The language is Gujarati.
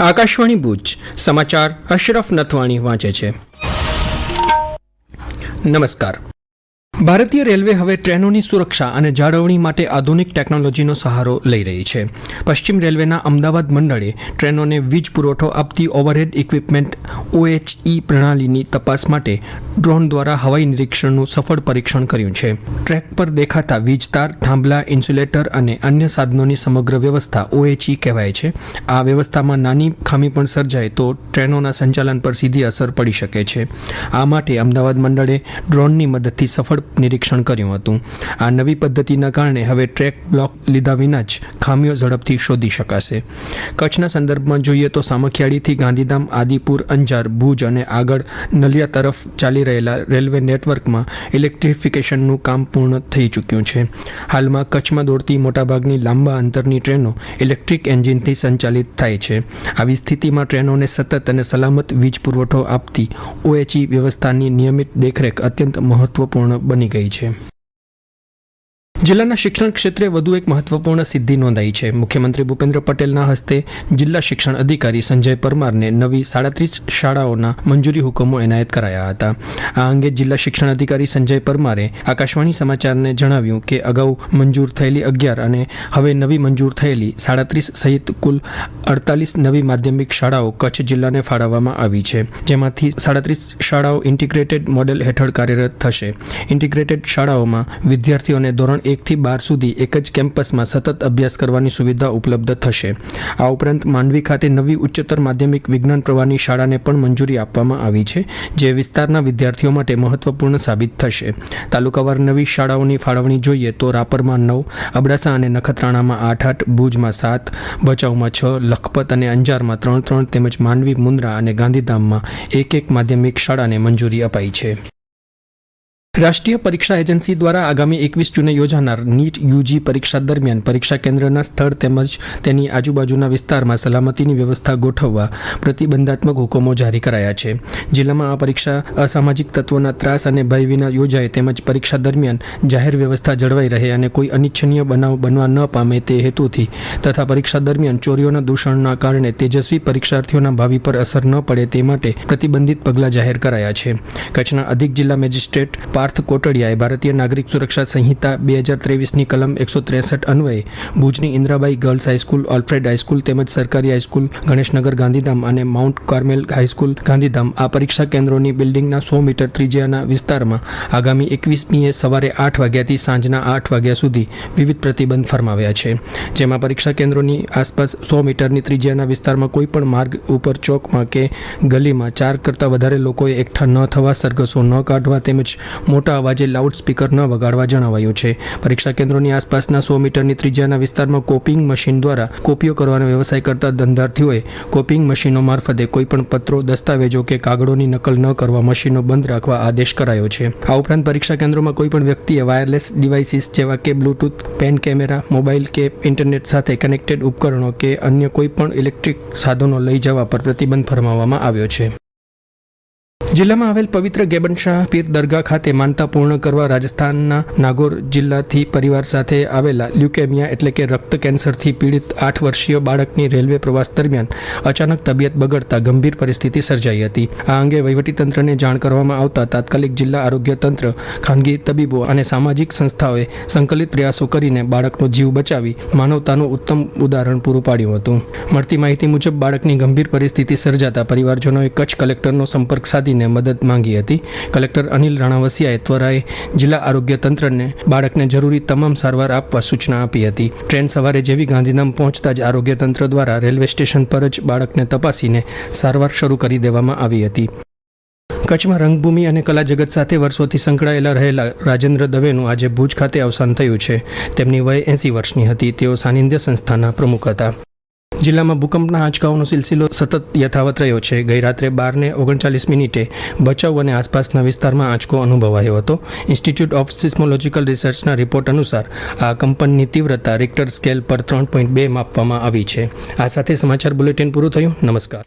આકાશવાણી ભુજ સમાચાર અશરફ નથવાણી વાંચે છે. નમસ્કાર. ભારતીય રેલવે હવે ટ્રેનોની સુરક્ષા અને જાળવણી માટે આધુનિક ટેકનોલોજીનો સહારો લઈ રહી છે. પશ્ચિમ રેલવેના અમદાવાદ મંડળે ટ્રેનોને વીજ પુરવઠો આપતી ઓવરહેડ ઇક્વિપમેન્ટ OHE પ્રણાલીની તપાસ માટે ડ્રોન દ્વારા હવાઈ નિરીક્ષણનું સફળ પરીક્ષણ કર્યું છે. ટ્રેક પર દેખાતા વીજતાર, થાંભલા, ઇન્સ્યુલેટર અને અન્ય સાધનોની સમગ્ર વ્યવસ્થા OHE કહેવાય છે. આ વ્યવસ્થામાં નાની ખામી પણ સર્જાય તો ટ્રેનોના સંચાલન પર સીધી અસર પડી શકે છે. આ માટે અમદાવાદ મંડળે ડ્રોનની મદદથી સફળ નિરીક્ષણ કર્યું હતું. આ નવી પદ્ધતિના કારણે હવે ટ્રેક બ્લોક લીધા વિના જ ખામીઓ ઝડપથી શોધી શકાશે. કચ્છના સંદર્ભમાં જોઈએ તો સામખિયાળીથી ગાંધીધામ, આદિપુર, અંજાર, ભુજ અને આગળ નલિયા તરફ ચાલી રહેલા રેલવે નેટવર્કમાં ઇલેક્ટ્રિફિકેશનનું કામ પૂર્ણ થઈ ચૂક્યું છે. હાલમાં કચ્છમાં દોડતી મોટાભાગની લાંબા અંતરની ટ્રેનો ઇલેક્ટ્રિક એન્જિનથી સંચાલિત થાય છે. આવી સ્થિતિમાં ટ્રેનોને સતત અને સલામત વીજ પુરવઠો આપતી OHE વ્યવસ્થાની નિયમિત દેખરેખ અત્યંત મહત્વપૂર્ણ બની ગઈ છે. જિલ્લાના શિક્ષણ ક્ષેત્રે વધુ એક મહત્વપૂર્ણ સિદ્ધિ નોંધાઈ છે. મુખ્યમંત્રી ભૂપેન્દ્ર પટેલના હસ્તે જિલ્લા શિક્ષણ અધિકારી સંજય પરમારને નવી 37 શાળાઓના મંજૂરી હુકમો એનાયત કરાયા હતા. આ અંગે જિલ્લા શિક્ષણ અધિકારી સંજય પરમારે આકાશવાણી સમાચારને જણાવ્યું કે અગાઉ મંજૂર થયેલી 11 અને હવે નવી મંજૂર થયેલી 37 સહિત કુલ 48 નવી માધ્યમિક શાળાઓ કચ્છ જિલ્લાને ફાળવવામાં આવી છે. જેમાંથી 37 શાળાઓ ઇન્ટિગ્રેટેડ મોડેલ હેઠળ કાર્યરત થશે. ઇન્ટિગ્રેટેડ શાળાઓમાં વિદ્યાર્થીઓને ધોરણ 1 થી 12 સુધી એક જ કેમ્પસમાં સતત અભ્યાસ કરવાની સુવિધા ઉપલબ્ધ થશે. આ ઉપરાંત માંડવી ખાતે નવી ઉચ્ચતર માધ્યમિક વિજ્ઞાન પ્રવાહની શાળાને પણ મંજૂરી આપવામાં આવી છે, જે વિસ્તારના વિદ્યાર્થીઓ માટે મહત્વપૂર્ણ સાબિત થશે. તાલુકાવાર નવી શાળાઓની ફાળવણી જોઈએ તો રાપરમાં 9, અબડાસા અને નખત્રાણામાં 8, ભુજમાં 7, ભચાઉમાં 6, લખપત અને અંજારમાં 3 તેમજ માંડવી, મુન્દ્રા અને ગાંધીધામમાં 1 માધ્યમિક શાળાને મંજૂરી અપાઈ છે. રાષ્ટ્રીય પરીક્ષા એજન્સી દ્વારા આગામી 21 જૂને યોજાનાર નીટ UG પરીક્ષા દરમિયાન પરીક્ષા કેન્દ્રના સ્થળ તેમજ તેની આજુબાજુના વિસ્તારમાં સલામતીની વ્યવસ્થા ગોઠવવા પ્રતિબંધાત્મક હુકમો જારી કરાયા છે. જિલ્લામાં આ પરીક્ષા અસામાજિક તત્વોના ત્રાસ અને ભય વિના યોજાય તેમજ પરીક્ષા દરમિયાન જાહેર વ્યવસ્થા જળવાઈ રહે અને કોઈ અનિચ્છનીય બનાવ બનવા ન પામે તે હેતુથી તથા પરીક્ષા દરમિયાન ચોરીઓના દૂષણના કારણે તેજસ્વી પરીક્ષાર્થીઓના ભાવિ પર અસર ન પડે તે માટે પ્રતિબંધિત પગલાં જાહેર કરાયા છે. કચ્છના અધિક જિલ્લા મેજિસ્ટ્રેટ પાર્થ કોટડિયાએ ભારતીય નાગરિક સુરક્ષા સંહિતા 2023ની કલમ 163 અન્વયે ભુજની Indrabai girls high school, Alfred high school તેમજ સરકારી હાઈસ્કૂલ ગણેશનગર ગાંધીધામ અને માઉન્ટ કાર્મેલ હાઈસ્કૂલ ગાંધીધામ આ પરીક્ષા કેન્દ્રોની બિલ્ડિંગના 100 મીટર ત્રિજ્યાના વિસ્તારમાં આગામી 21મીએ સવારે 8 વાગ્યાથી સાંજના 8 વાગ્યા સુધી વિવિધ પ્રતિબંધ ફરમાવ્યા છે. જેમાં પરીક્ષા કેન્દ્રોની આસપાસ 100 મીટરની ત્રિજ્યાના વિસ્તારમાં કોઈપણ માર્ગ ઉપર, ચોકમાં કે ગલીમાં 4 કરતાં વધારે લોકોએ એકઠા ન થવા, સરઘસો ન કાઢવા તેમજ મોટા અવાજે લાઉડ સ્પીકર ન વગાડવા જણાવાયું છે. પરીક્ષા કેન્દ્રોની આસપાસના 100 મીટરની ત્રિજ્યાના વિસ્તારમાં કોપિંગ મશીન દ્વારા કોપીઓ કરવાનો વ્યવસાય કરતા ધંધાર્થીઓએ કોપિંગ મશીનો મારફતે કોઈપણ પત્રો, દસ્તાવેજો કે કાગળોની નકલ ન કરવા મશીનો બંધ રાખવા આદેશ કરાયો છે. આ ઉપરાંત પરીક્ષા કેન્દ્રોમાં કોઈપણ વ્યક્તિએ વાયરલેસ ડિવાઇસીસ જેવા કે બ્લૂટૂથ, પેન કેમેરા, મોબાઈલ કે ઇન્ટરનેટ સાથે કનેક્ટેડ ઉપકરણો કે અન્ય કોઈપણ ઇલેક્ટ્રિક સાધનો લઈ જવા પર પ્રતિબંધ ફરમાવવામાં આવ્યો છે. જિલ્લામાં આવેલ પવિત્ર ગેબન શાહ પીર દરગાહ ખાતે માનતા પૂર્ણ કરવા રાજસ્થાનના નાગોર જિલ્લાથી પરિવાર સાથે આવેલા લ્યુકેમિયા એટલે કે રક્ત કેન્સરથી પીડિત 8 વર્ષીય બાળકની રેલવે પ્રવાસ દરમિયાન અચાનક તબિયત બગડતા ગંભીર પરિસ્થિતિ સર્જાઈ હતી. આ અંગે વહીવટીતંત્રને જાણ કરવામાં આવતા તાત્કાલિક જિલ્લા આરોગ્ય તંત્ર, ખાનગી તબીબો અને સામાજિક સંસ્થાઓએ સંકલિત પ્રયાસો કરીને બાળકનો જીવ બચાવી માનવતાનું ઉત્તમ ઉદાહરણ પૂરું પાડ્યું હતું. મળતી માહિતી મુજબ બાળકની ગંભીર પરિસ્થિતિ સર્જાતા પરિવારજનોએ કચ્છ કલેક્ટરનો સંપર્ક સાધીને મદદ માંગી હતી. કલેક્ટર અનિલ રાણાવસિયાએ ત્વરાએ જિલ્લા આરોગ્ય તંત્રને બાળકને જરૂરી તમામ સારવાર આપવા સૂચના આપી હતી. ટ્રેન સવારે જેવી ગાંધીધામ પહોંચતા જ આરોગ્ય તંત્ર દ્વારા રેલવે સ્ટેશન પર જ બાળકને તપાસીને સારવાર શરૂ કરી દેવામાં આવી હતી. કચ્છમાં રંગભૂમિ અને કલા જગત સાથે વર્ષોથી સંકળાયેલા રહેલા રાજેન્દ્ર દવેનું આજે ભુજ ખાતે અવસાન થયું છે. તેમની વય 80 વર્ષની હતી. તેઓ સાનિધ્ય સંસ્થાના પ્રમુખ હતા. જિલ્લામાં ભૂકંપના આંચકાઓનો સિલસિલો સતત યથાવત રહ્યો છે. ગઈ રાત્રે 12:39 ભચાઉ અને આસપાસના વિસ્તારમાં આંચકો અનુભવાયો હતો. ઇન્સ્ટિટ્યૂટ ઓફ સિસ્મોલોજીકલ રિસર્ચના રિપોર્ટ અનુસાર આ કંપનની તીવ્રતા રિક્ટર સ્કેલ પર 3.2 માપવામાં આવી છે. આ સાથે સમાચાર બુલેટિન પૂરું થયું. નમસ્કાર.